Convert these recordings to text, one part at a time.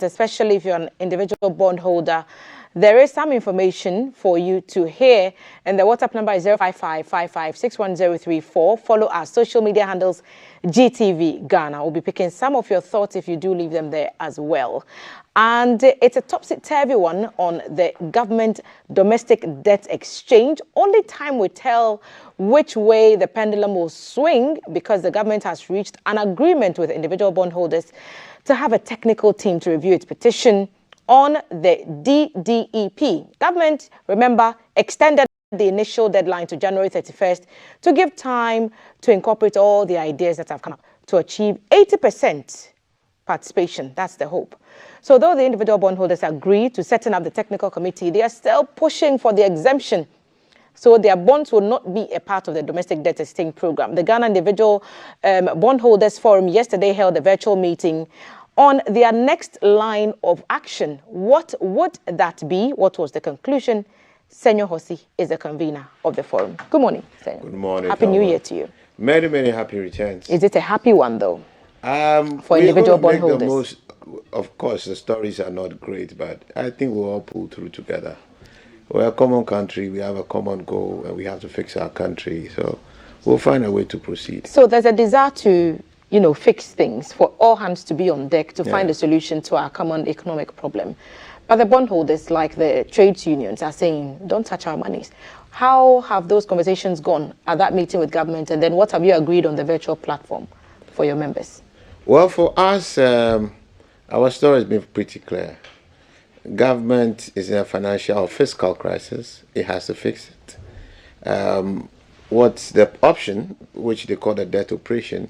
especially if you're an individual bondholder, there is some information for you to hear, and the WhatsApp number is 05555610034. Follow our social media handles, GTV Ghana. We'll be picking some of your thoughts if you do leave them there as well. And it's a topsy-turvy one on the government domestic debt exchange. Only time will tell which way the pendulum will swing, because the government has reached an agreement with individual bondholders to have a technical team to review its petition on the DDEP. Government, remember, extended the initial deadline to January 31st to give time to incorporate all the ideas that have come up to achieve 80% participation. That's the hope. So though the individual bondholders agreed to setting up the technical committee, they are still pushing for the exemption, so their bonds will not be a part of the domestic debt exchange program. The Ghana Individual Bondholders Forum yesterday held a virtual meeting on their next line of action. What would that be? What was the conclusion? Senyo Hosi is the convener of the forum. Good morning, Senyo. Good morning. Happy New Year to you. Many, many happy returns. Is it a happy one, though, for individual bondholders? Of course, the stories are not great, but I think we'll all pull through together. We're a common country, we have a common goal, and we have to fix our country. So we'll find a way to proceed. So there's a desire to, fix things, for all hands to be on deck to find a solution to our common economic problem. But the bondholders, like the trade unions, are saying, don't touch our monies. How have those conversations gone at that meeting with government? And then what have you agreed on the virtual platform for your members? Well, for us, our story has been pretty clear. Government is in a financial or fiscal crisis. It has to fix it. What's the option, which they call the debt operation,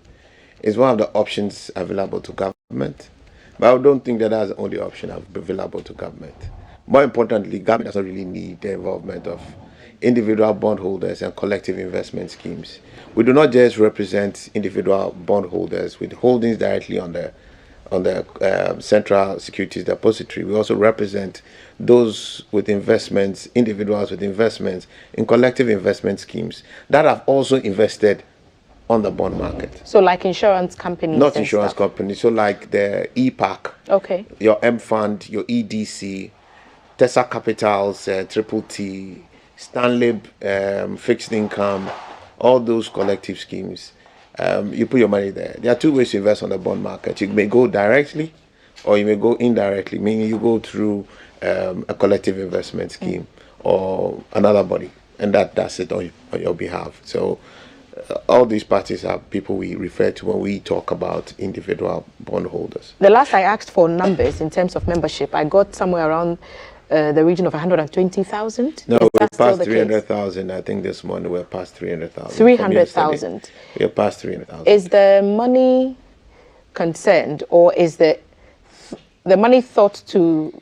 is one of the options available to government. But I don't think that that's the only option available to government. More importantly, government doesn't really need the involvement of individual bondholders and collective investment schemes. We do not just represent individual bondholders with holdings directly on the Central Securities Depository. We also represent those with investments, individuals with investments in collective investment schemes that have also invested on the bond market. So like insurance companies? Not insurance companies. So like the EPAC, okay, your M Fund, your EDC, Tessa Capitals, Triple T, Stanlib, Fixed Income, all those collective schemes. You put your money there. There are two ways to invest on the bond market. You may go directly or you may go indirectly, meaning you go through a collective investment scheme or another body, and that does it on your behalf. So all these parties are people we refer to when we talk about individual bondholders. The last I asked for numbers in terms of membership, I got somewhere around the region of 120,000. No, we're past 300,000. I think this morning we're past 300,000. 300,000. We're past 300,000. Is the money concerned, or is the money thought to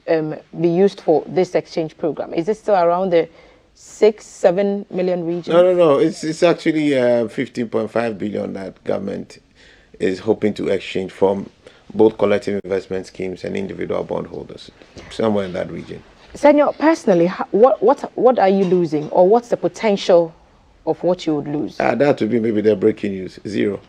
be used for this exchange program? Is it still around the 6-7 million region? No. It's actually 15.5 billion that government is hoping to exchange from both collective investment schemes and individual bondholders, somewhere in that region. Senyo, personally, what are you losing, or what's the potential of what you would lose? That would be maybe the breaking news. Zero.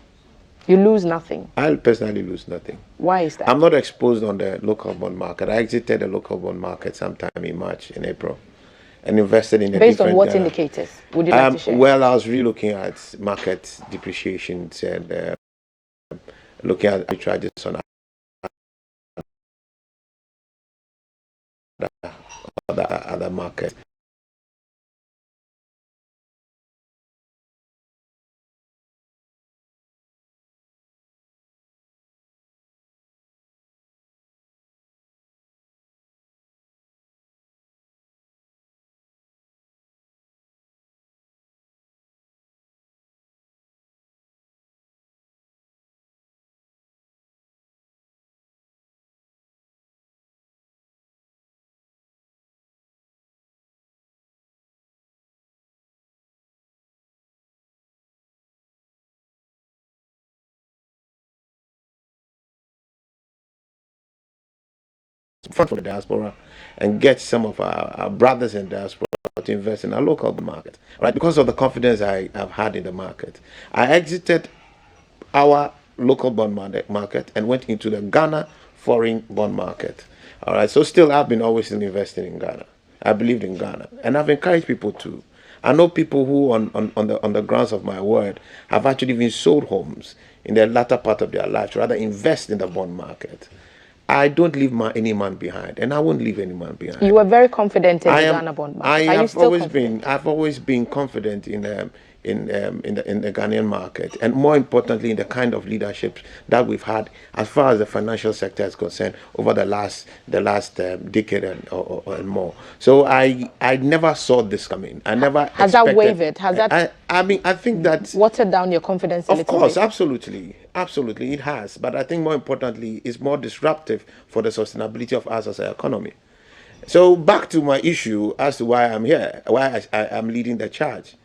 You lose nothing? I personally lose nothing. Why is that? I'm not exposed on the local bond market. I exited the local bond market sometime in March, in April, and invested in a Based on what indicators? Would you like to share? Well, I was really looking at market depreciations and looking at arbitrages on other markets. Front for the diaspora and get some of our brothers in diaspora to invest in our local market, right? Because of the confidence I have had in the market, I exited our local bond market and went into the Ghana foreign bond market. All right. So still, I've been always investing in Ghana. I believed in Ghana, and I've encouraged people to. I know people who, on the grounds of my word, have actually even sold homes in the latter part of their life to rather invest in the bond market. I don't leave any man behind, and I won't leave any man behind. You were very confident in the Ghana bond market. Are you still confident? I've always been confident in the Ghanaian market, and more importantly, in the kind of leadership that we've had as far as the financial sector is concerned over the last decade and more. So I never saw this coming. I never has that wavered? Has that? I mean, I think that watered down your confidence a little bit. Of course, absolutely, it has. But I think more importantly, it's more disruptive for the sustainability of us as an economy. So back to my issue as to why I'm here, why I'm leading the charge.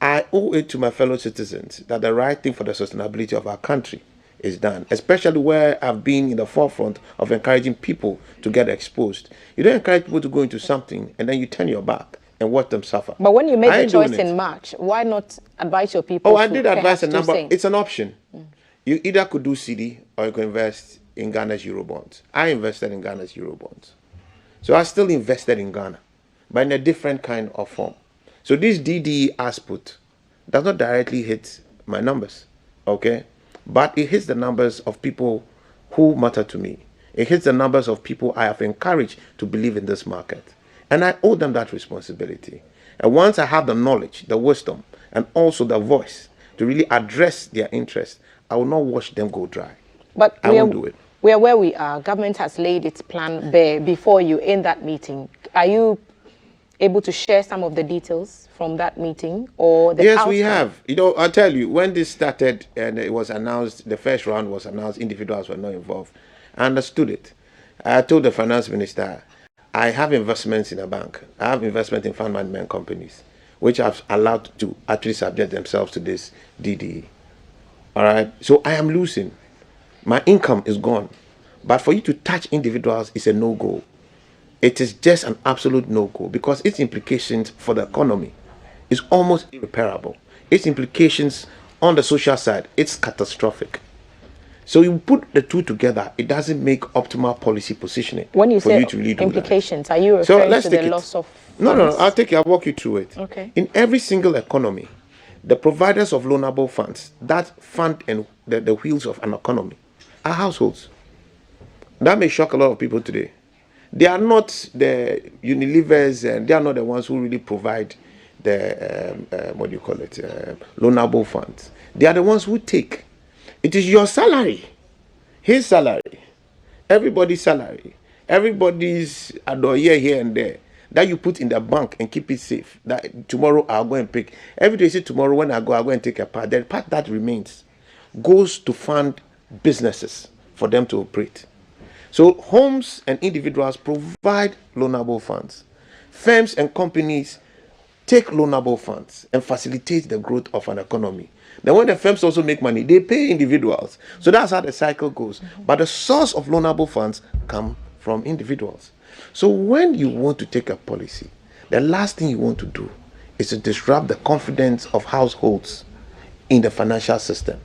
I owe it to my fellow citizens that the right thing for the sustainability of our country is done, especially where I've been in the forefront of encouraging people to get exposed. You don't encourage people to go into something and then you turn your back and watch them suffer. But when you made the choice in March, why not advise your people? Oh, I did advise a number. It's an option. You either could do CD or you could invest in Ghana's Eurobonds. I invested in Ghana's Eurobonds. So I still invested in Ghana, but in a different kind of form. So this DDE output does not directly hit my numbers, okay? But it hits the numbers of people who matter to me. It hits the numbers of people I have encouraged to believe in this market. And I owe them that responsibility. And once I have the knowledge, the wisdom, and also the voice to really address their interests, I will not watch them go dry. But I won't do it. We are where we are. Government has laid its plan bare before you in that meeting. Are you able to share some of the details from that meeting or the outcome? We have. You know, I'll tell you, when this started and it was announced, the first round was announced, individuals were not involved. I understood it. I told the finance minister, I have investments in a bank. I have investment in fund management companies, which I've allowed to actually subject themselves to this DDE. All right. So I am losing. My income is gone. But for you to touch individuals is a no-go. It is just an absolute no-go because its implications for the economy is almost irreparable. Its implications on the social side, it's catastrophic. So you put the two together, it doesn't make optimal policy positioning. When you for say you to really do implications, are you referring to the loss of funds? No, I'll walk you through it. Okay. In every single economy, the providers of loanable funds that fund and the wheels of an economy are households. That may shock a lot of people today. They are not the Unilevers, and they are not the ones who really provide the loanable funds. They are the ones who take. It is your salary, his salary, everybody's salary, everybody's adoye here and there that you put in the bank and keep it safe. That tomorrow I'll go and pick. Every day, say tomorrow when I'll go and take a part. The part that remains goes to fund businesses for them to operate. So homes and individuals provide loanable funds. Firms and companies take loanable funds and facilitate the growth of an economy. Then when the firms also make money, they pay individuals. So that's how the cycle goes. But the source of loanable funds come from individuals. So when you want to take a policy, the last thing you want to do is to disrupt the confidence of households in the financial system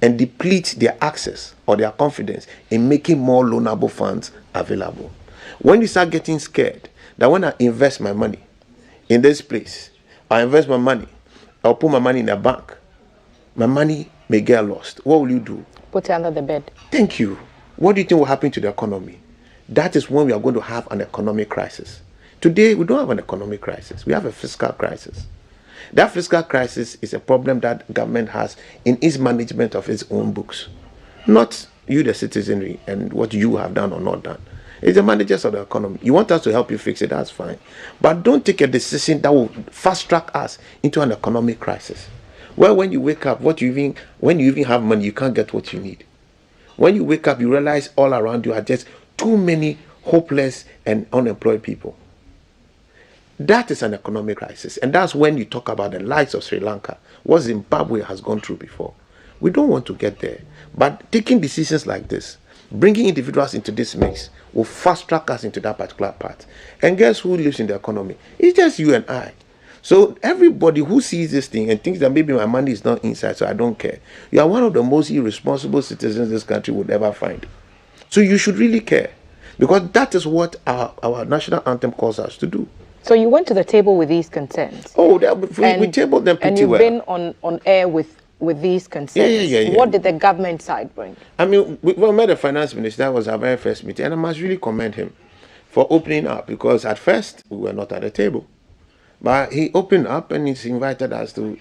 and deplete their access or their confidence in making more loanable funds available. When you start getting scared that when I invest my money in this place, I invest my money, I'll put my money in a bank, my money may get lost. What will you do? Put it under the bed. Thank you. What do you think will happen to the economy? That is when we are going to have an economic crisis. Today, we don't have an economic crisis. We have a fiscal crisis. That fiscal crisis is a problem that government has in its management of its own books. Not you, the citizenry, and what you have done or not done. It's the managers of the economy. You want us to help you fix it, that's fine. But don't take a decision that will fast track us into an economic crisis. Well, when you wake up, when you even have money, you can't get what you need. When you wake up, you realize all around you are just too many hopeless and unemployed people. That is an economic crisis. And that's when you talk about the likes of Sri Lanka, what Zimbabwe has gone through before. We don't want to get there. But taking decisions like this, bringing individuals into this mix, will fast track us into that particular part. And guess who lives in the economy? It's just you and I. So everybody who sees this thing and thinks that maybe my money is not inside, so I don't care. You are one of the most irresponsible citizens this country would ever find. So you should really care, because that is what our national anthem calls us to do. So you went to the table with these concerns. Oh, we tabled them pretty well. And you've been on air with these concerns. Yeah. What did the government side bring? I mean, we met the finance minister. That was our very first meeting, and I must really commend him for opening up, because at first we were not at the table, but he opened up and he's invited us to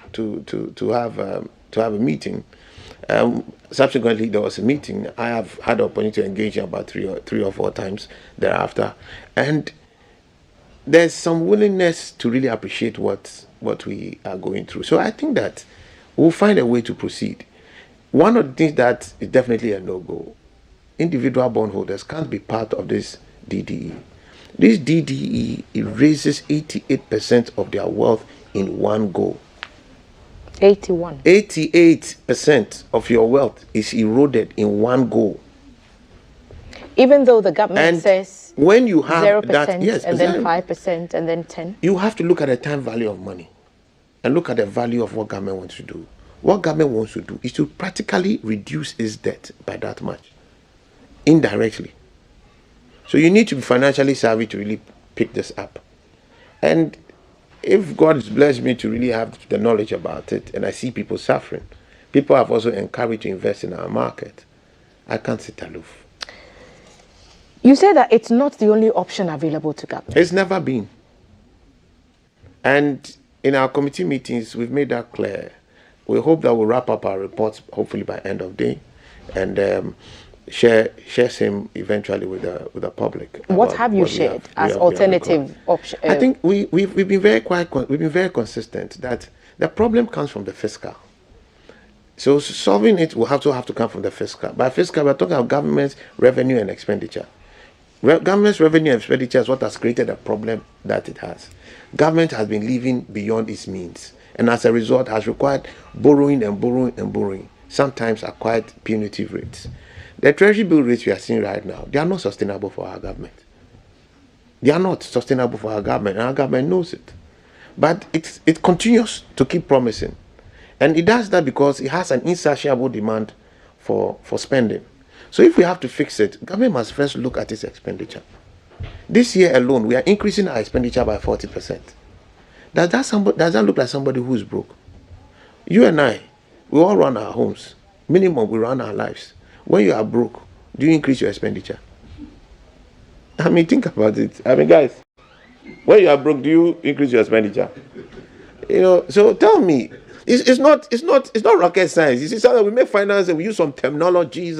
have a meeting. Subsequently, there was a meeting. I have had the opportunity to engage him about three or four times thereafter, and there's some willingness to really appreciate what we are going through. So I think that we'll find a way to proceed. One of the things that is definitely a no-go: individual bondholders can't be part of this DDE. This DDE erases 88% of their wealth in one go. 81. 88% of your wealth is eroded in one go. Even though the government says when you have 0%, that, yes, and then 5%, and then 10%. You have to look at the time value of money and look at the value of what government wants to do. What government wants to do is to practically reduce its debt by that much, indirectly. So you need to be financially savvy to really pick this up. And if God has blessed me to really have the knowledge about it, and I see people suffering, people have also encouraged to invest in our market, I can't sit aloof. You say that it's not the only option available to government. It's never been. And in our committee meetings, we've made that clear. We hope that we'll wrap up our reports, hopefully by end of day, and share same eventually with the public. What have you shared as alternative option? I think we've been very consistent that the problem comes from the fiscal. So solving it will have to come from the fiscal. By fiscal, we're talking about government's revenue and expenditure. Government's revenue and expenditure is what has created the problem that it has. Government has been living beyond its means, and as a result has required borrowing and borrowing and borrowing, sometimes at quite punitive rates. The treasury bill rates we are seeing right now, they are not sustainable for our government. They are not sustainable for our government, and our government knows it. But it continues to keep promising. And it does that because it has an insatiable demand for spending. So if we have to fix it, government must first look at its expenditure. This year alone, we are increasing our expenditure by 40%. Does that look like somebody who is broke? You and I, we all run our homes. Minimum, we run our lives. When you are broke, do you increase your expenditure? I mean, think about it. I mean, guys, when you are broke, do you increase your expenditure? So tell me, it's not rocket science. You see, sometimes we make finance and we use some terminologies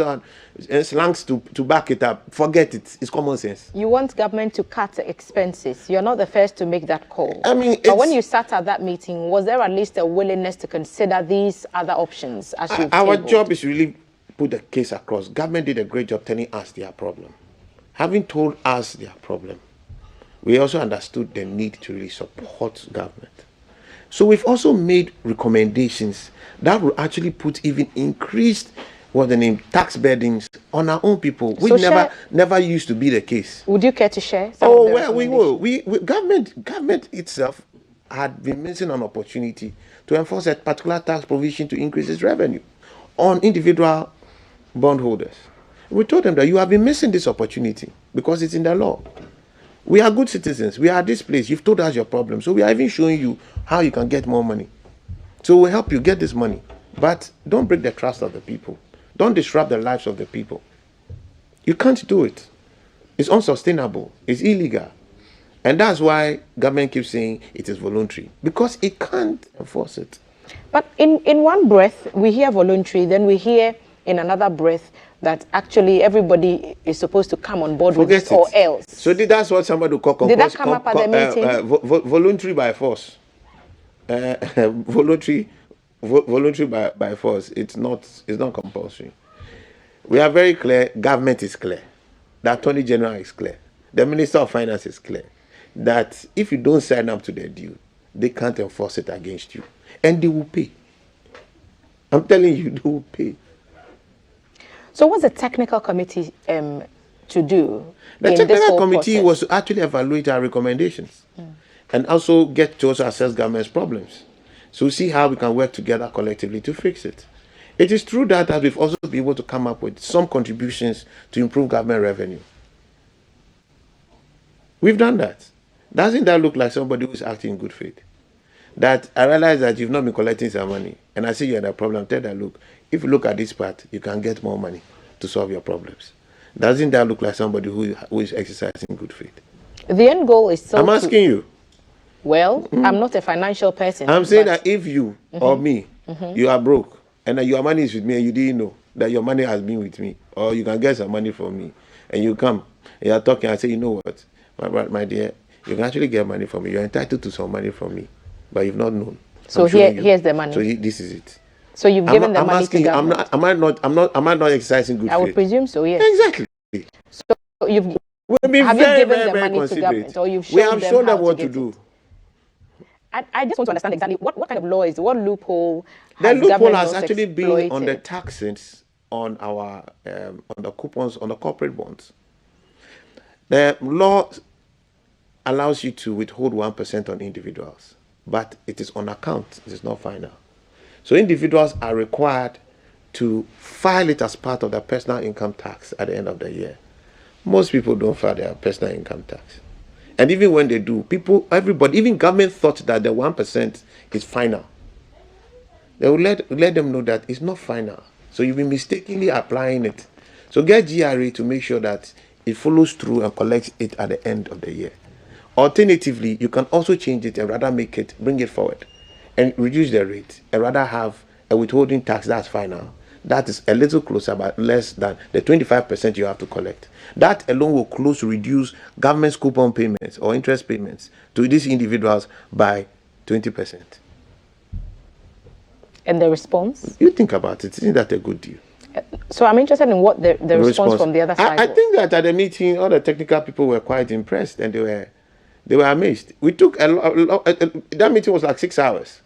and slangs to back it up. Forget it. It's common sense. You want government to cut expenses. You're not the first to make that call. I mean, but when you sat at that meeting, was there at least a willingness to consider these other options as you Our tabled? job is to really put the case across. Government did a great job telling us their problem. Having told us their problem, we also understood the need to really support government. So we've also made recommendations that will actually put even increased tax burdens on our own people, which never used to be the case. Would you care to share? We will. Government itself had been missing an opportunity to enforce a particular tax provision to increase its revenue on individual bondholders. We told them that you have been missing this opportunity because it's in the law. We are good citizens. We are at this place. You've told us your problem. So we are even showing you how you can get more money. So we'll help you get this money. But don't break the trust of the people. Don't disrupt the lives of the people. You can't do it. It's unsustainable. It's illegal. And that's why government keeps saying it is voluntary. Because it can't enforce it. But in one breath, we hear voluntary, then we hear in another breath that actually everybody is supposed to come on board with this or else. So that's what somebody would call did that come up at the meeting? Voluntary by force. Voluntary by force. It's not compulsory. We are very clear. Government is clear. The Attorney General is clear. The Minister of Finance is clear that if you don't sign up to the deal, they can't enforce it against you, and they will pay. I'm telling you, they will pay. So what's the technical committee to do? The technical committee was to actually evaluate our recommendations and also get to also assess government's problems. So see how we can work together collectively to fix it. It is true that we've also been able to come up with some contributions to improve government revenue. We've done that. Doesn't that look like somebody who's acting in good faith? That I realize that you've not been collecting some money, and I see you had a problem. Tell that, look, if you look at this part, you can get more money to solve your problems. Doesn't that look like somebody who is exercising good faith? The end goal is still. I'm asking you. Well, I'm not a financial person. I'm saying that if you or me, you are broke, and that your money is with me, and you didn't know that your money has been with me, or you can get some money from me, and you come, and you're talking, I say, you know what, my dear, you can actually get money from me. You're entitled to some money from me, but you've not known. So here's the money. So this is it. So you've given the money asking to government. Am I not exercising good faith? I would presume so, yes. Exactly. So you've We've been have very, you given very, the very money to government, or you've shown we have shown them how what to to get do. it? I just want to understand exactly what kind of law is it? What loophole The has loophole government has not actually been on the exploited? taxes on our on the coupons on the corporate bonds. The law allows you to withhold 1% on individuals, but it is on account. It is not final. So individuals are required to file it as part of their personal income tax at the end of the year. Most people don't file their personal income tax. And even when they do, everybody, even government thought that the 1% is final. They will let them know that it's not final. So you've been mistakenly applying it. So get GRA to make sure that it follows through and collects it at the end of the year. Alternatively, you can also change it and rather bring it forward and reduce the rate and rather have a withholding tax that's final. That is a little closer, but less than the 25% you have to collect. That alone will close to reduce government's coupon payments or interest payments to these individuals by 20%. And the response? You think about it, isn't that a good deal? So I'm interested in what the response from the other side I was. think that at the meeting, all the technical people were quite impressed and they were amazed. We took that meeting was like 6 hours.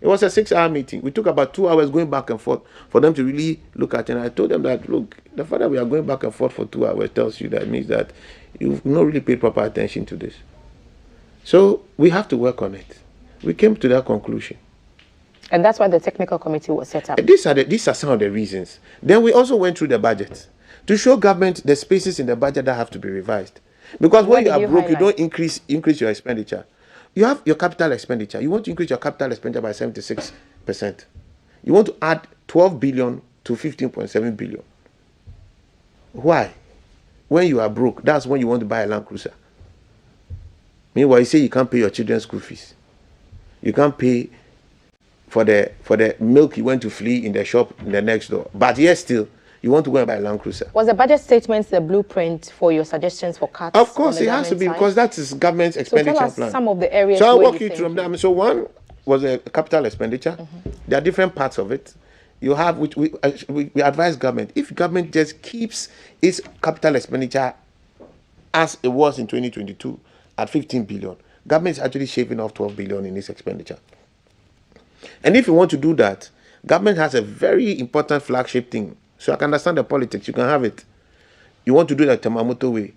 It was a 6-hour meeting. We took about 2 hours going back and forth for them to really look at it. And I told them that, look, the fact that we are going back and forth for 2 hours tells you that means that you've not really paid proper attention to this. So we have to work on it. We came to that conclusion. And that's why the technical committee was set up. These are some of the reasons. Then we also went through the budget to show government the spaces in the budget that have to be revised. Because when you are broke, you don't increase your expenditure. You have your capital expenditure. You want to increase your capital expenditure by 76%. You want to add 12 billion to 15.7 billion. Why? When you are broke, that's when you want to buy a Land Cruiser. Meanwhile, you say you can't pay your children's school fees. You can't pay for the milk you went to flee in the shop in the next door. But yes, still, you want to go and buy a Land Cruiser. Was the budget statement the blueprint for your suggestions for cuts? Of course, it has to be side? Because that is government's expenditure tell us plan. Some of the areas. So I'll walk you through them. So one was a capital expenditure. There are different parts of it. You have which we advise government, if government just keeps its capital expenditure as it was in 2022 at 15 billion, government is actually shaving off 12 billion in its expenditure. And if you want to do that, government has a very important flagship thing. So I can understand the politics. You can have it. You want to do that Tamamoto way.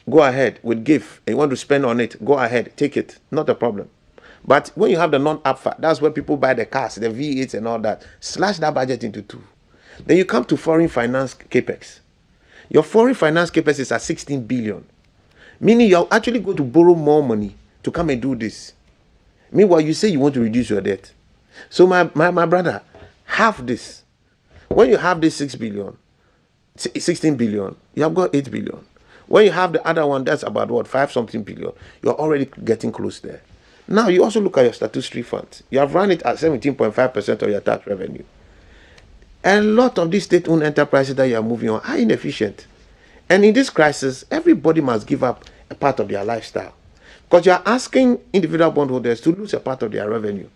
Go ahead with GIF. And you want to spend on it. Go ahead. Take it. Not a problem. But when you have the non-APFA, that's where people buy the cars, the V8s and all that. Slash that budget into two. Then you come to foreign finance capex. Your foreign finance capex is at 16 billion. Meaning you're actually going to borrow more money to come and do this. Meanwhile, you say you want to reduce your debt. So my brother, half this. When you have this 16 billion, you have got 8 billion. When you have the other one, that's about what, 5-something billion. You're already getting close there. Now, you also look at your statutory funds. You have run it at 17.5% of your tax revenue. A lot of these state-owned enterprises that you are moving on are inefficient. And in this crisis, everybody must give up a part of their lifestyle. Because you are asking individual bondholders to lose a part of their revenue.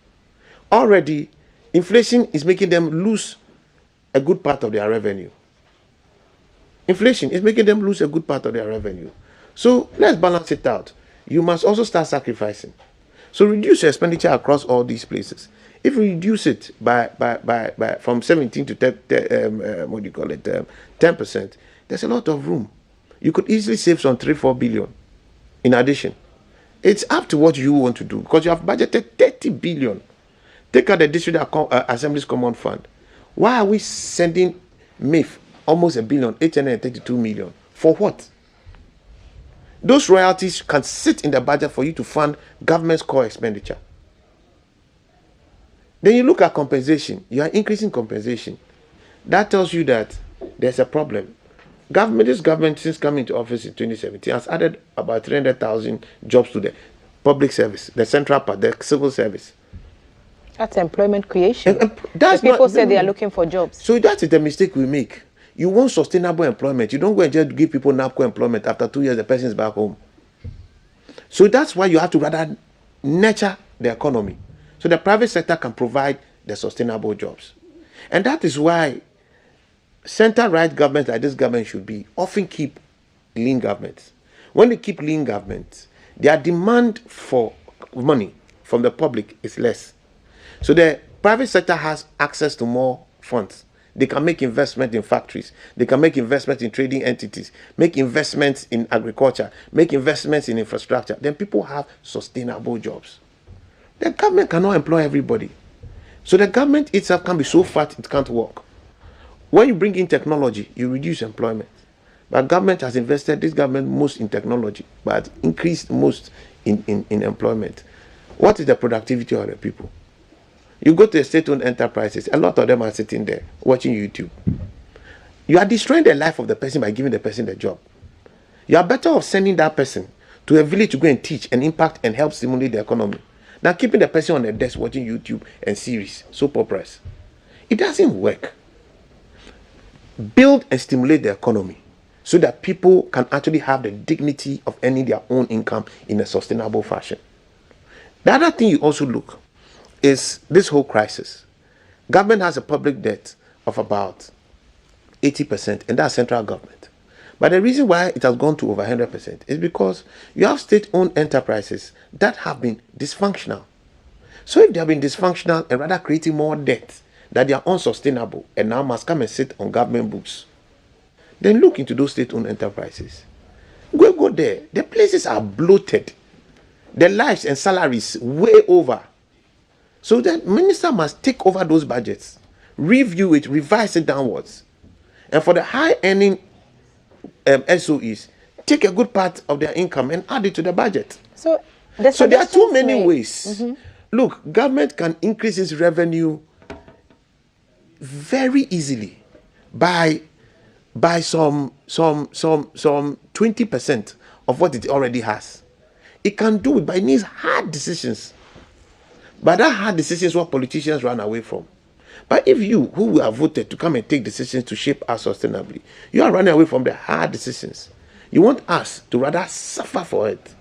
Already, inflation is making them lose a good part of their revenue. Inflation is making them lose a good part of their revenue. So let's balance it out. You must also start sacrificing. So reduce your expenditure across all these places. If you reduce it by from 17 to 10%, there's a lot of room. You could easily save some 3-4 billion. In addition, it's up to what you want to do because you have budgeted 30 billion. Take out the district assembly's common fund. Why are we sending MIF almost $1 billion, 832 million? For what? Those royalties can sit in the budget for you to fund government's core expenditure. Then you look at compensation. You are increasing compensation. That tells you that there's a problem. This government, since coming into office in 2017, has added about 300,000 jobs to the public service, the central part, the civil service. That's employment creation. That's the people say they are looking for jobs. So that is the mistake we make. You want sustainable employment. You don't go and just give people NAPCO employment. After 2 years, the person is back home. So that's why you have to rather nurture the economy, so the private sector can provide the sustainable jobs. And that is why center-right governments like this government should be often keep lean governments. When they keep lean governments, their demand for money from the public is less. So the private sector has access to more funds. They can make investment in factories. They can make investment in trading entities, make investments in agriculture, make investments in infrastructure. Then people have sustainable jobs. The government cannot employ everybody. So the government itself can be so fat it can't work. When you bring in technology, you reduce employment. But government has invested, this government, most in technology, but increased most in employment. What is the productivity of the people? You go to the state-owned enterprises, a lot of them are sitting there watching YouTube. You are destroying the life of the person by giving the person the job. You are better off sending that person to a village to go and teach and impact and help stimulate the economy than keeping the person on the desk watching YouTube and series, soap operas. It doesn't work. Build and stimulate the economy so that people can actually have the dignity of earning their own income in a sustainable fashion. The other thing you also look is this whole crisis. Government has a public debt of about 80%, and that's central government. But the reason why it has gone to over 100% is because you have state-owned enterprises that have been dysfunctional. So if they have been dysfunctional and rather creating more debt, that they are unsustainable and now must come and sit on government books, then look into those state-owned enterprises. Go there. The places are bloated. The lives and salaries way over. So the minister must take over those budgets, review it, revise it downwards. And for the high-earning SOEs, take a good part of their income and add it to the budget. So there are too many ways. Look, government can increase its revenue very easily by some 20% of what it already has. It can do it, but it needs hard decisions. But that hard decisions is what politicians run away from. But if you, who we have voted to come and take decisions to shape us sustainably, you are running away from the hard decisions. You want us to rather suffer for it.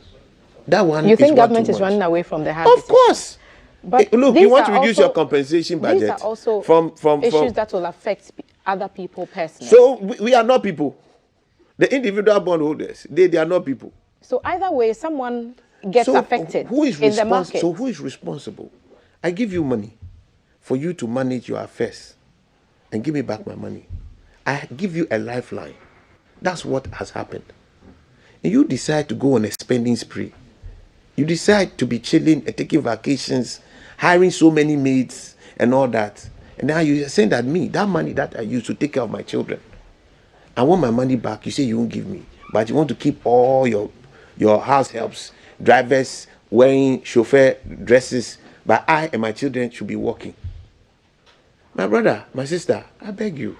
That one. You think government is running away from the hard decisions? Of course. But look, you want to reduce your compensation budget. These are also from issues that will affect other people personally. So we are not people. The individual bondholders, they are not people. So either way, someone gets affected in the market. So who is responsible? I give you money for you to manage your affairs and give me back my money. I give you a lifeline. That's what has happened. And you decide to go on a spending spree. You decide to be chilling and taking vacations, hiring so many maids and all that. And now you're saying that that money that I used to take care of my children, I want my money back. You say you won't give me, but you want to keep all your house helps, drivers wearing chauffeur dresses, but I and my children should be working. My brother, my sister, I beg you.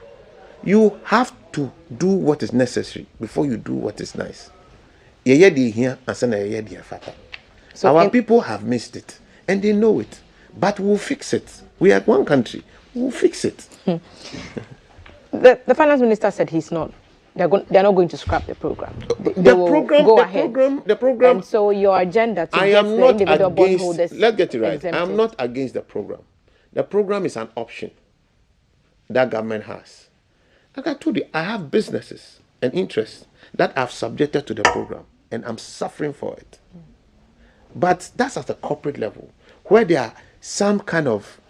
You have to do what is necessary before you do what is nice. So our people have missed it, and they know it. But we'll fix it. We are one country. We'll fix it. The finance minister said he's not. They're not going to scrap the program. The program. And so your agenda to get the individual bondholders. Let's get it right. Exempted. I'm not against the program. The program is an option that government has. Like I told you, I have businesses and interests that I've subjected to the program, and I'm suffering for it. But that's at the corporate level, where there are some kind of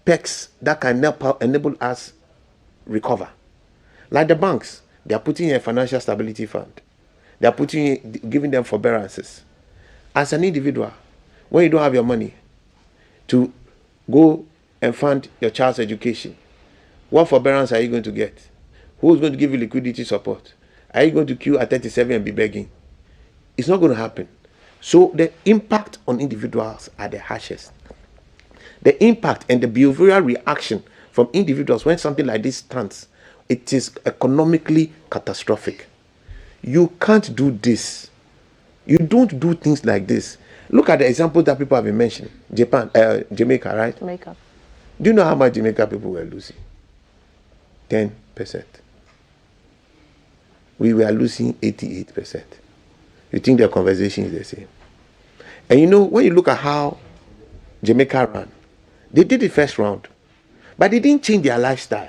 perks that can enable us recover. Like the banks, they are putting in a financial stability fund. They are giving them forbearances. As an individual, when you don't have your money to go and fund your child's education, What forbearance are you going to get? Who's going to give you liquidity support? Are you going to queue at 37 and be begging? It's not going to happen. So the impact on individuals are the harshest. The impact and the behavioral reaction from individuals when something like this stands, it is economically catastrophic. You can't do this. You don't do things like this. Look at the examples that people have been mentioning. Jamaica, right? Jamaica. Do you know how much Jamaica people were losing? 10%. We were losing 88%. You think the conversation is the same? And you know, when you look at how Jamaica ran, they did the first round, but they didn't change their lifestyle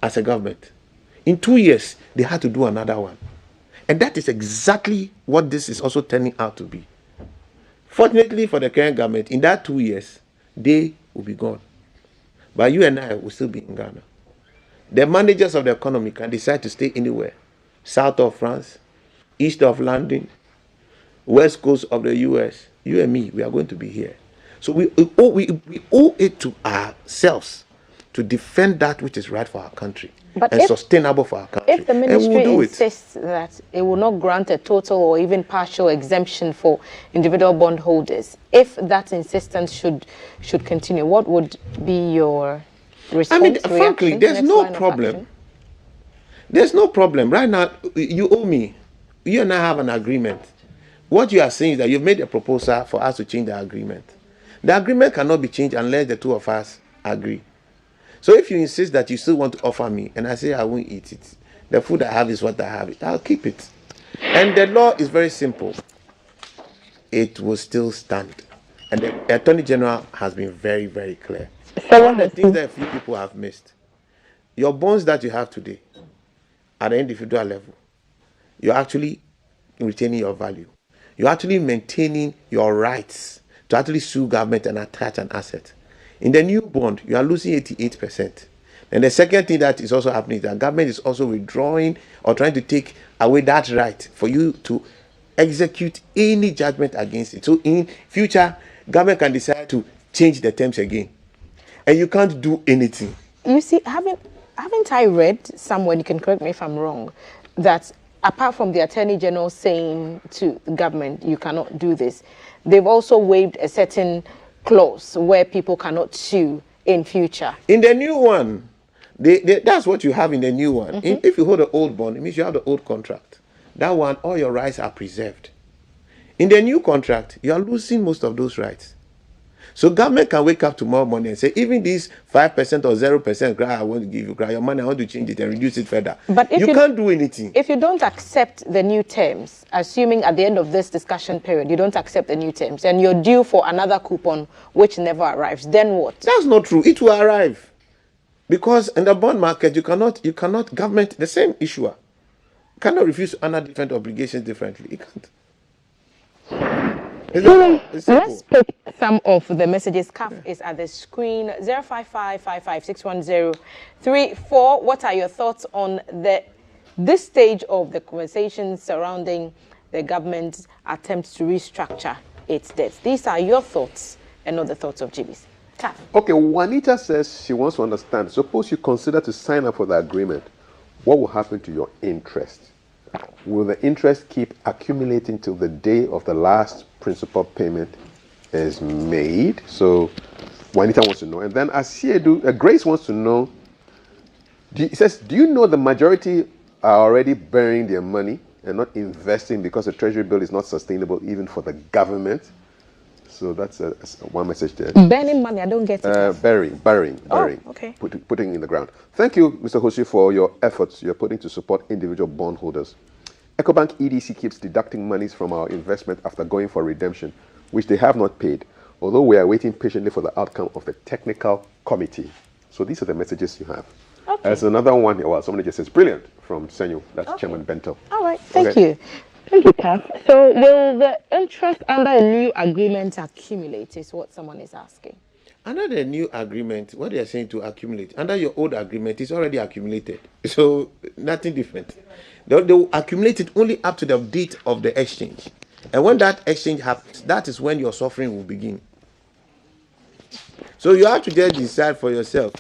as a government. In 2 years, they had to do another one. And that is exactly what this is also turning out to be. Fortunately for the current government, in that 2 years, they will be gone. But you and I will still be in Ghana. The managers of the economy can decide to stay anywhere. South of France, east of London, west coast of the US. You and me, we are going to be here. So we owe it to ourselves to defend that which is right for our country and sustainable for our country. If the ministry insists that it will not grant a total or even partial exemption for individual bondholders, if that insistence should continue, what would be your response? I mean, frankly, there's no problem. There's no problem. Right now, you owe me. You and I have an agreement. What you are saying is that you've made a proposal for us to change the agreement. The agreement cannot be changed unless the two of us agree. So if you insist that you still want to offer me, and I say I won't eat it, the food I have is what I have, I'll keep it. And the law is very simple. It will still stand. And the Attorney General has been very, very clear. One of the things that a few people have missed, your bonds that you have today, at the individual level, you're actually retaining your value. You're actually maintaining your rights to actually sue government and attach an asset. In the new bond, you are losing 88%. And the second thing that is also happening is that government is also withdrawing or trying to take away that right for you to execute any judgment against it. So in future, government can decide to change the terms again. And you can't do anything. You see, haven't I read somewhere, you can correct me if I'm wrong, that apart from the Attorney General saying to the government, you cannot do this, they've also waived a certain clause where people cannot sue in future. In the new one, that's what you have in the new one. If you hold an old bond, it means you have the old contract. That one, all your rights are preserved. In the new contract, you are losing most of those rights. So government can wake up tomorrow morning and say, even this 5% or 0% grant I want to give you, your money, I want to change it and reduce it further. But if you can't do anything. If you don't accept the new terms, assuming at the end of this discussion period, you don't accept the new terms, and you're due for another coupon which never arrives, then what? That's not true. It will arrive. Because in the bond market, you cannot, government, the same issuer, cannot refuse to honor different obligations differently. It can't. Let's pick some of the messages. CAF is at the screen. 05555610334. What are your thoughts on this stage of the conversation surrounding the government's attempts to restructure its debts? These are your thoughts and not the thoughts of GBC. CAF. Okay, Juanita says she wants to understand. Suppose you consider to sign up for the agreement. What will happen to your interest? Will the interest keep accumulating till the day of the last principal payment is made? So Juanita wants to know. And then Grace wants to know, it says, do you know the majority are already burying their money and not investing because the treasury bill is not sustainable even for the government? So that's one message there. Burning money, I don't get it. Burying. Oh, okay. Putting in the ground. Thank you, Mr. Hosi, for your efforts you're putting to support individual bondholders. EcoBank EDC keeps deducting monies from our investment after going for redemption, which they have not paid, although we are waiting patiently for the outcome of the technical committee. So these are the messages you have. Okay. There's another one here. Well, somebody just says, brilliant, from Senyo. That's okay. Chairman Bento. All right, thank you. Thank you, Kath. So will the interest under a new agreement accumulate is what someone is asking. Under the new agreement, what they are saying to accumulate, under your old agreement, it's already accumulated. So nothing different. They will accumulate it only up to the date of the exchange. And when that exchange happens, that is when your suffering will begin. So you have to just decide for yourself.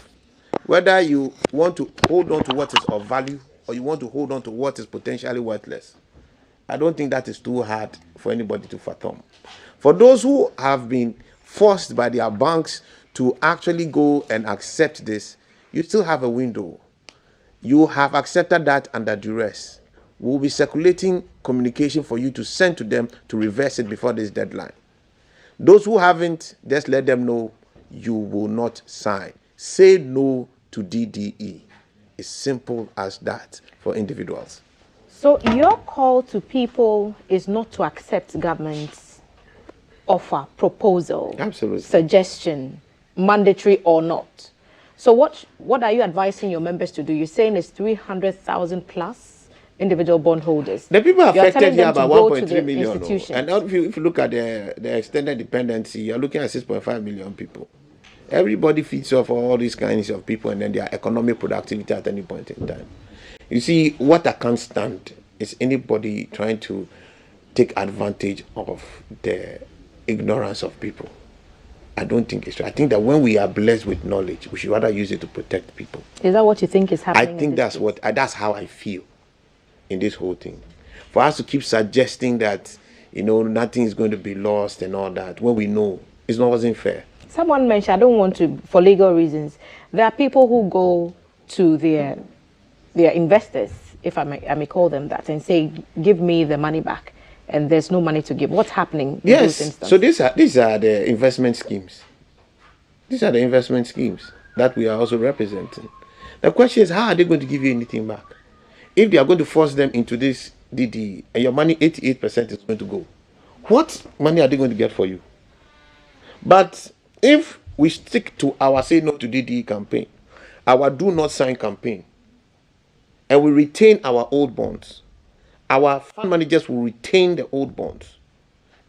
Whether you want to hold on to what is of value or you want to hold on to what is potentially worthless. I don't think that is too hard for anybody to fathom. For those who have been forced by their banks to actually go and accept this, you still have a window. You have accepted that under duress. We'll be circulating communication for you to send to them to reverse it before this deadline. Those who haven't, just let them know you will not sign. Say no to DDE. It's simple as that for individuals. So your call to people is not to accept government's offer, proposal, Absolutely. suggestion, mandatory or not. So what are you advising your members to do? You're saying it's 300,000 plus individual bondholders. The people affected here about 1.3 million. million. And if you look at the extended dependency, you're looking at 6.5 million people. Everybody feeds off all these kinds of people and then their economic productivity at any point in time. You see, what I can't stand is anybody trying to take advantage of the ignorance of people. I don't think it's right. I think that when we are blessed with knowledge, we should rather use it to protect people. Is that what you think is happening? I think that's how I feel in this whole thing. For us to keep suggesting that, nothing is going to be lost and all that, when we know it wasn't fair. Someone mentioned, I don't want to, for legal reasons, there are people who go to their investors, if I may call them that, and say, give me the money back. And there's no money to give. What's happening in those instances? So these are the investment schemes. These are the investment schemes that we are also representing. The question is, how are they going to give you anything back? If they are going to force them into this DD and your money, 88% is going to go, what money are they going to get for you? But if we stick to our say no to DD campaign, our do not sign campaign, and we retain our old bonds, our fund managers will retain the old bonds.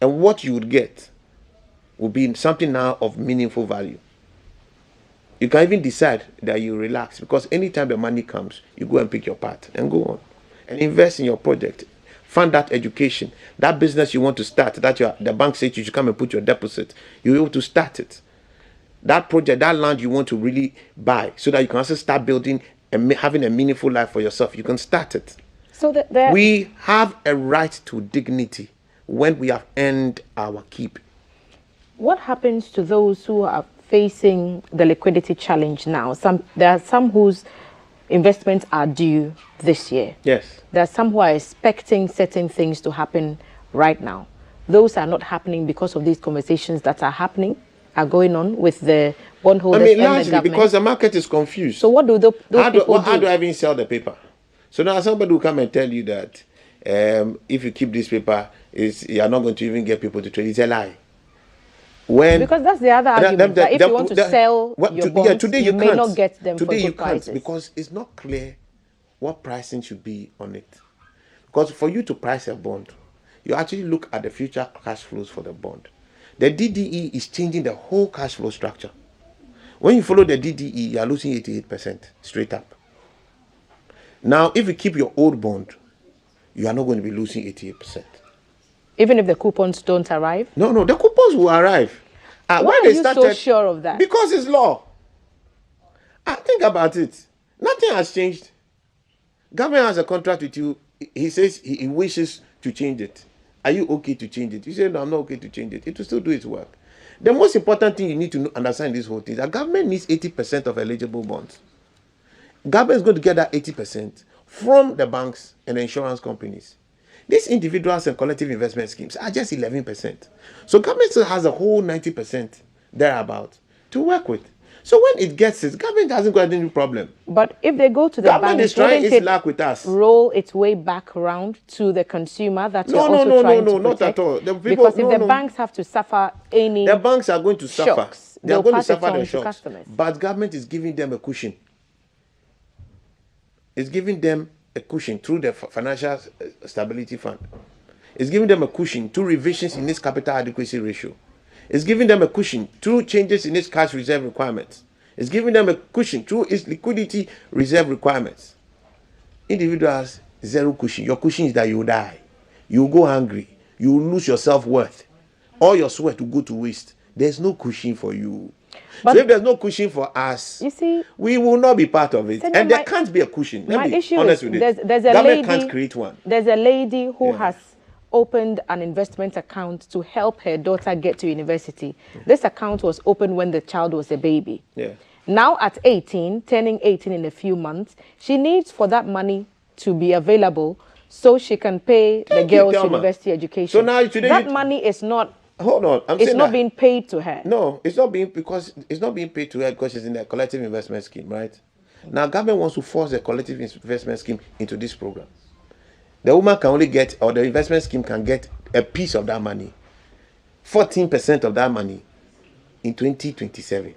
And what you would get will be something now of meaningful value. You can even decide that you relax, because anytime the money comes, you go and pick your part and go on and invest in your project. Fund that education, that business you want to start, that the bank says you should come and put your deposit. You're able to start it. That project, that land you want to really buy, so that you can also start building and having a meaningful life for yourself. You can start it. So we have a right to dignity when we have earned our keep. What happens to those who are facing the liquidity challenge now? There are some whose investments are due this year. Yes. There are some who are expecting certain things to happen right now. Those are not happening because of these conversations that are going on with the bondholders and the government. Because the market is confused. So what do those people do? How do I even sell the paper? So now somebody will come and tell you that if you keep this paper, you are not going to even get people to trade. It's a lie. Because that's the other argument, that if you want to sell your bonds, today you may not get them for good good prices. Because it's not clear what pricing should be on it. Because for you to price a bond, you actually look at the future cash flows for the bond. The DDE is changing the whole cash flow structure. When you follow the DDE, you are losing 88% straight up. Now, if you keep your old bond, you are not going to be losing 88%. Even if the coupons don't arrive? No, the coupons will arrive. Why are you so sure of that? Because it's law. Think about it. Nothing has changed. Government has a contract with you. He says he wishes to change it. Are you okay to change it? You say, no, I'm not okay to change it. It will still do its work. The most important thing you need to understand in this whole thing is that government needs 80% of eligible bonds. Government is going to get that 80% from the banks and the insurance companies. These individuals and collective investment schemes are just 11%. So government still has a whole 90% thereabout to work with. So when it gets it, government hasn't got any problem. But if they go to the government bank, is trying its luck with us. Roll its way back around to the consumer that you're also trying to protect? Not at all. Because if the banks have to suffer any the banks are going to suffer. They are going to suffer the shocks. But government is giving them a cushion. It's giving them a cushion through the Financial Stability Fund. It's giving them a cushion through revisions in its capital adequacy ratio. It's giving them a cushion through changes in its cash reserve requirements. It's giving them a cushion through its liquidity reserve requirements. Individuals, zero cushion. Your cushion is that you will die. You will go hungry. You will lose your self-worth. All your sweat will go to waste. There's no cushion for you. But so if there's no cushion for us, you see, we will not be part of it. Senyo, And there can't be a cushion. Let my me be issue honest is with it. there's a Government lady can't create one. There's a lady who Yeah. has opened an investment account to help her daughter get to university. This account was opened when the child was a baby. Yeah. Now at 18, turning 18 in a few months, she needs for that money to be available so she can pay the Thank you, girl's Thelma. university education. So now today that you- money is not Hold on. I'm it's saying not that- being paid to her. No, it's not being paid to her because she's in the collective investment scheme, right? Now, government wants to force the collective investment scheme into this program. The woman can only get, or the investment scheme can get a piece of that money, 14% of that money in 2027.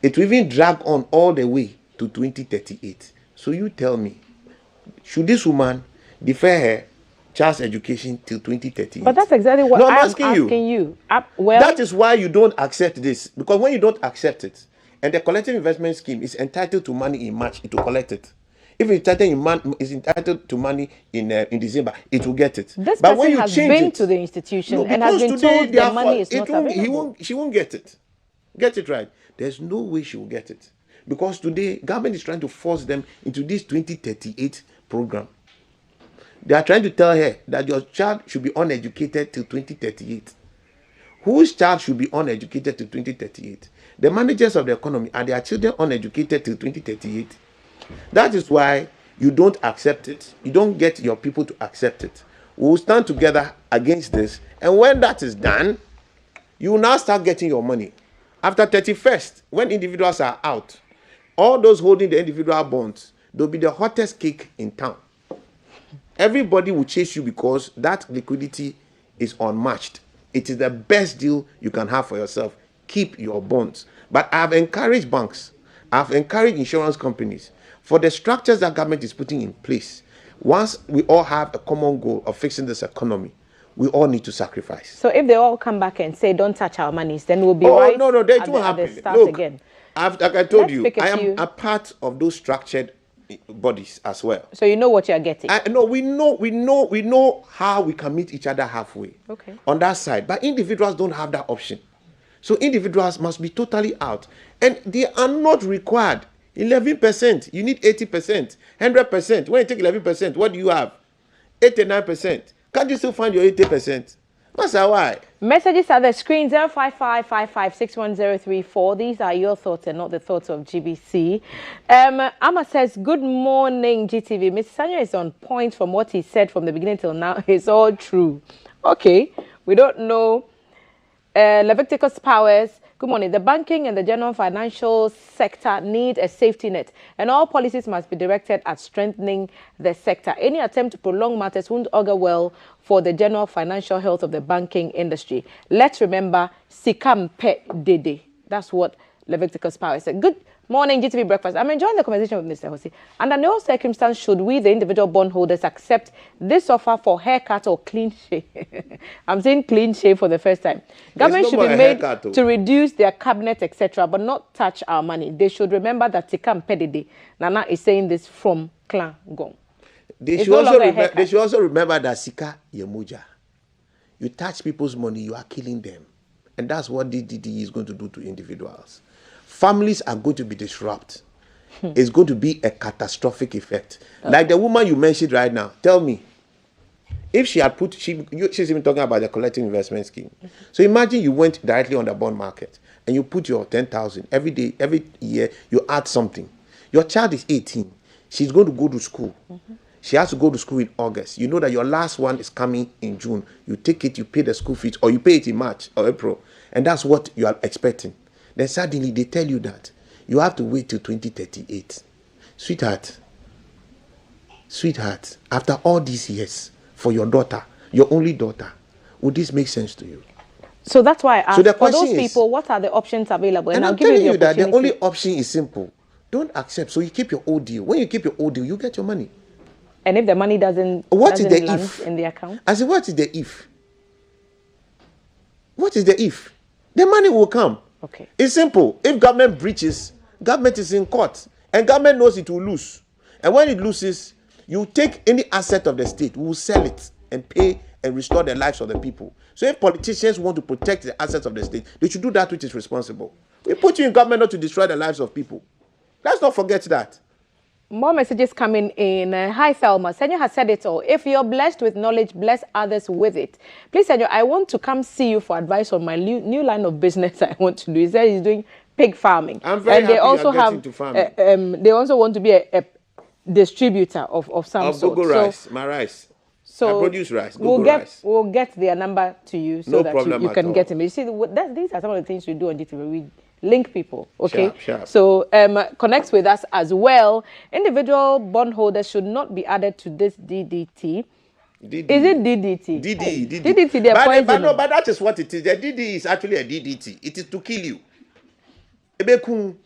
It will even drag on all the way to 2038. So you tell me, should this woman defer her child's education till 2038? But that's exactly what No, I'm I'm asking you. Well, That is why you don't accept this. Because when you don't accept it, and the collective investment scheme is entitled to money in March, it will collect it. If it's entitled to money in December, it will get it. this But when person you has change been it, to the institution no, and has because been today told they the are money is it not won't, available. she won't get it. Get it right. There's no way she will get it. Because today, government is trying to force them into this 2038 program. They are trying to tell her that your child should be uneducated till 2038. Whose child should be uneducated till 2038? The managers of the economy, are their children uneducated till 2038? That is why you don't accept it. You don't get your people to accept it. We will stand together against this. And when that is done, you will now start getting your money. After 31st, when individuals are out, all those holding the individual bonds, they'll be the hottest cake in town. Everybody will chase you because that liquidity is unmatched. It is the best deal you can have for yourself. Keep your bonds. But I've encouraged banks, I've encouraged insurance companies, for the structures that government is putting in place. Once we all have a common goal of fixing this economy, we all need to sacrifice. So if they all come back and say, don't touch our monies, then we'll be Oh, right no, that at won't the happen. start Look, again. like I told Let's you, pick a I am few. a part of those structured bodies as well. So you know what you're getting. No, we know how we can meet each other halfway. Okay. On that side, but individuals don't have that option. So individuals must be totally out, and they are not required. 11%, you need 80%, 100%. When you take 11%, what do you have? 89%. Can't you still find your 80%? That's why. Messages at the screen 05555610034. These are your thoughts and not the thoughts of GBC. Amma says, good morning, GTV. Mr. Senyo is on point from what he said from the beginning till now. It's all true. Okay, we don't know. Leviticus Powers, good morning. The banking and the general financial sector need a safety net, and all policies must be directed at strengthening the sector. Any attempt to prolong matters won't augur well for the general financial health of the banking industry. Let's remember, Sikampe Dede. That's what Leviticus Powers said. Good morning, GTV Breakfast. I'm enjoying the conversation with Mr. Hosi. Under no circumstance should we, the individual bondholders, accept this offer for haircut or clean shave. I'm saying clean shave for the first time. Government no should more be a made haircut, to reduce their cabinet, etc., but not touch our money. They should remember that Tikam Pedede. Nana is saying this from Clan Gong. They It's should, no also longer a haircut. they should also remember that Sika Yemuja. You touch people's money, you are killing them. And that's what DDD is going to do to individuals. Families are going to be disrupted. It's going to be a catastrophic effect. Like the woman you mentioned right now, tell me, if she had put, she's even talking about the collective investment scheme. So imagine you went directly on the bond market and you put your 10,000 every day, every year, you add something. Your child is 18. She's going to go to school. She has to go to school in August. You know that your last one is coming in June. You take it, you pay the school fees, or you pay it in March or April. And that's what you are expecting. Then suddenly they tell you that you have to wait till 2038. Sweetheart, after all these years, for your daughter, your only daughter, would this make sense to you? So that's why I asked, So the for those question is- people, what are the options available? And I'll I'm give you telling the you that the opportunity. only option is simple. Don't accept. So you keep your old deal. When you keep your old deal, you get your money. And if the money doesn't, What is doesn't the land if? in the account? I said, what is the if? What is the if? The money will come. Okay. It's simple. If government breaches, government is in court. And government knows it will lose. And when it loses, you take any asset of the state, we will sell it and pay and restore the lives of the people. So if politicians want to protect the assets of the state, they should do that which is responsible. We put you in government not to destroy the lives of people. Let's not forget that. More messages coming in. Hi, Thelma. Senyo has said it all. If you're blessed with knowledge, bless others with it. Please, Senyo, I want to come see you for advice on my new line of business I want to do. He said he's doing pig farming. I'm very happy they also you're getting to farming. they also want to be a distributor of some sort. Of rice, my rice. So I produce rice. We'll get their number to you so that you can all. get him. You see, these are some of the things we do on GTV. We link people, okay? Sharp. So connect with us as well. Individual bondholders should not be added to this DDT. Is it DDT? DDT, they're poison. But that is what it is. The DD is actually a DDT. It is to kill you. Come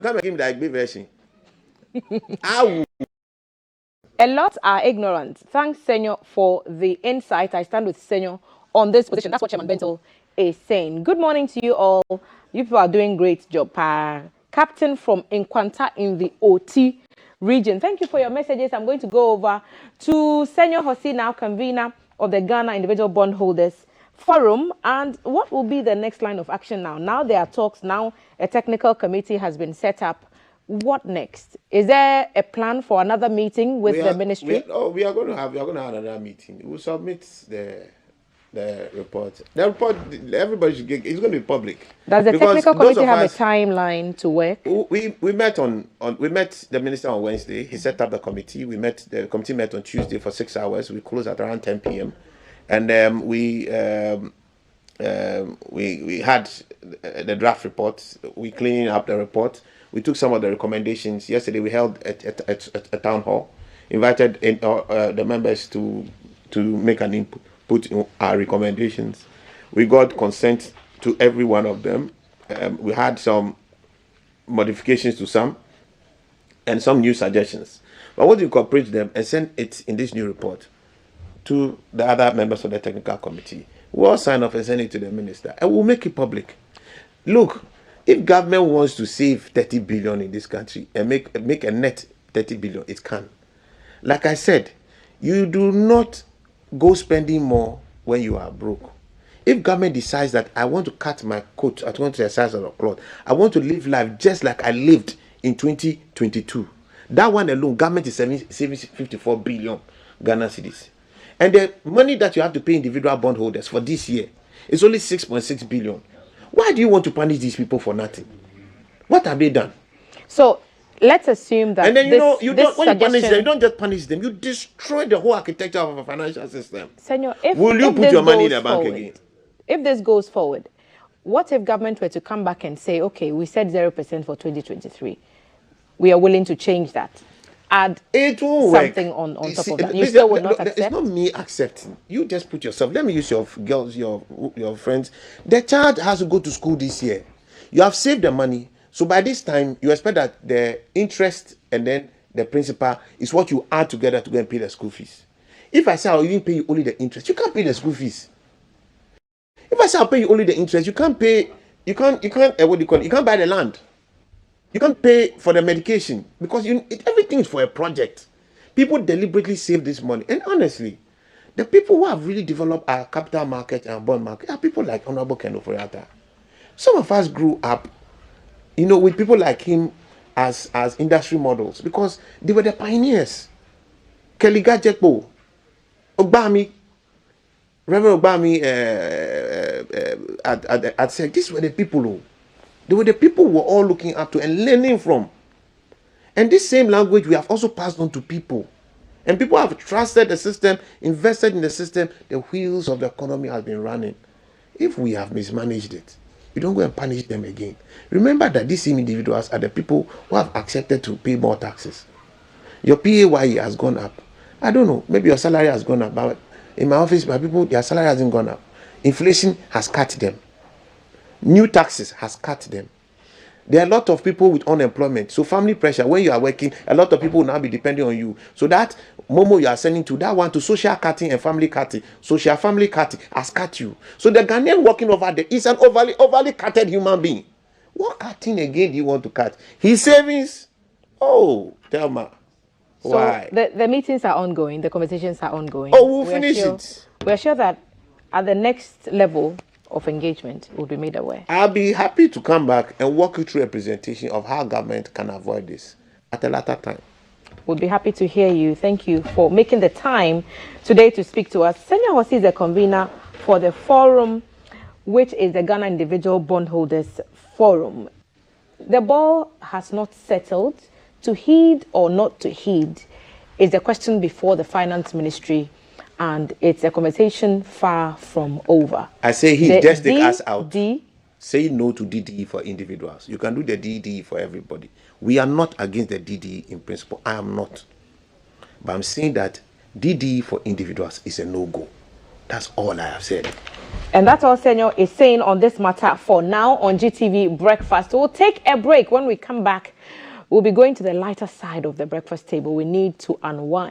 and give me the Agbe version. A lot are ignorant. Thanks, Senyo, for the insight. I stand with Senyo on this position. That's what Chairman Bento is saying. Good morning to you all. You people are doing great job. Captain from Nkwanta in the OT region. Thank you for your messages. I'm going to go over to Senyo Hosi now, convener of the Ghana Individual Bondholders Forum. And what will be the next line of action now? Now there are talks. Now a technical committee has been set up. What next? Is there a plan for another meeting with the ministry? We are going to have another meeting. We'll submit the report. The report, everybody should get. It's going to be public. Does the technical committee have a timeline to work? We met we met the minister on Wednesday. He set up the committee. The committee met on Tuesday for 6 hours. We closed at around 10 p.m. And we had the draft report. We cleaned up the report. We took some of the recommendations. Yesterday we held a town hall, invited the members to make an input, put in our recommendations. We got consent to every one of them. We had some modifications to some, and some new suggestions. But I want to incorporate them and send it in this new report to the other members of the technical committee. We'll all sign off and send it to the minister, and we'll make it public. Look, if government wants to save 30 billion in this country and make a net 30 billion, it can. Like I said, you do not go spending more when you are broke. If government decides that I want to cut my coat, I want to exercise on a cloth, I want to live life just like I lived in 2022, that one alone, government is saving 54 billion Ghana cedis. And the money that you have to pay individual bondholders for this year is only 6.6 billion. Why do you want to punish these people for nothing? What have they done? So let's assume that. And then when you punish them, you don't just punish them, you destroy the whole architecture of a financial system. Senyo, will you put your money in the bank again? If this goes forward, what if government were to come back and say, okay, we said 0% for 2023. We are willing to change that. Add something on top of that. You still would not accept? It's not me accepting. You just put yourself. Let me use your girls, your friends. The child has to go to school this year. You have saved the money. So by this time, you expect that the interest and then the principal is what you add together to go and pay the school fees. If I say I'll even pay you only the interest, you can't pay the school fees. If I say I'll pay you only the interest, you can't pay. You can't. What do you call it? You can't buy the land. You can't pay for the medication because everything is for a project. People deliberately save this money. And honestly, the people who have really developed our capital market and bond market are people like Honorable Ken Oforiatta. Some of us grew up, with people like him as industry models because they were the pioneers. Kelly Gadjekpo, Ogbami, Reverend Ogbami at SEC, these were the people who. They were the people we're all looking up to and learning from. And this same language we have also passed on to people. And people have trusted the system, invested in the system. The wheels of the economy have been running. If we have mismanaged it, you don't go and punish them again. Remember that these same individuals are the people who have accepted to pay more taxes. Your PAYE has gone up. I don't know, maybe your salary has gone up. But in my office, my people, their salary hasn't gone up. Inflation has cut them. New taxes has cut them. There are a lot of people with unemployment. So family pressure, when you are working, a lot of people will now be depending on you. So that Momo you are sending to, that one to social cutting and family cutting. Social family cutting has cut you. So the Ghanaian working over there is an overly cutted human being. What cutting again do you want to cut? His savings? Oh, Thelma. Why? So the meetings are ongoing, the conversations are ongoing. Oh, we'll finish it. We're sure that at the next level of engagement, will be made aware. I'll be happy to come back and walk you through a presentation of how government can avoid this at a later time. We'll be happy to hear you. Thank you for making the time today to speak to us. Senyo Hosi is the convener for the forum, which is the Ghana Individual Bondholders Forum. The ball has not settled. To heed or not to heed is the question before the Finance Ministry, and it's a conversation far from over. I say he just take us out. DD. Say no to DDE for individuals. You can do the DDE for everybody. We are not against the DDE in principle. I am not. But I'm saying that DDE for individuals is a no-go. That's all I have said. And that's all Senyo is saying on this matter for now on GTV Breakfast. We'll take a break. When we come back, we'll be going to the lighter side of the breakfast table. We need to unwind.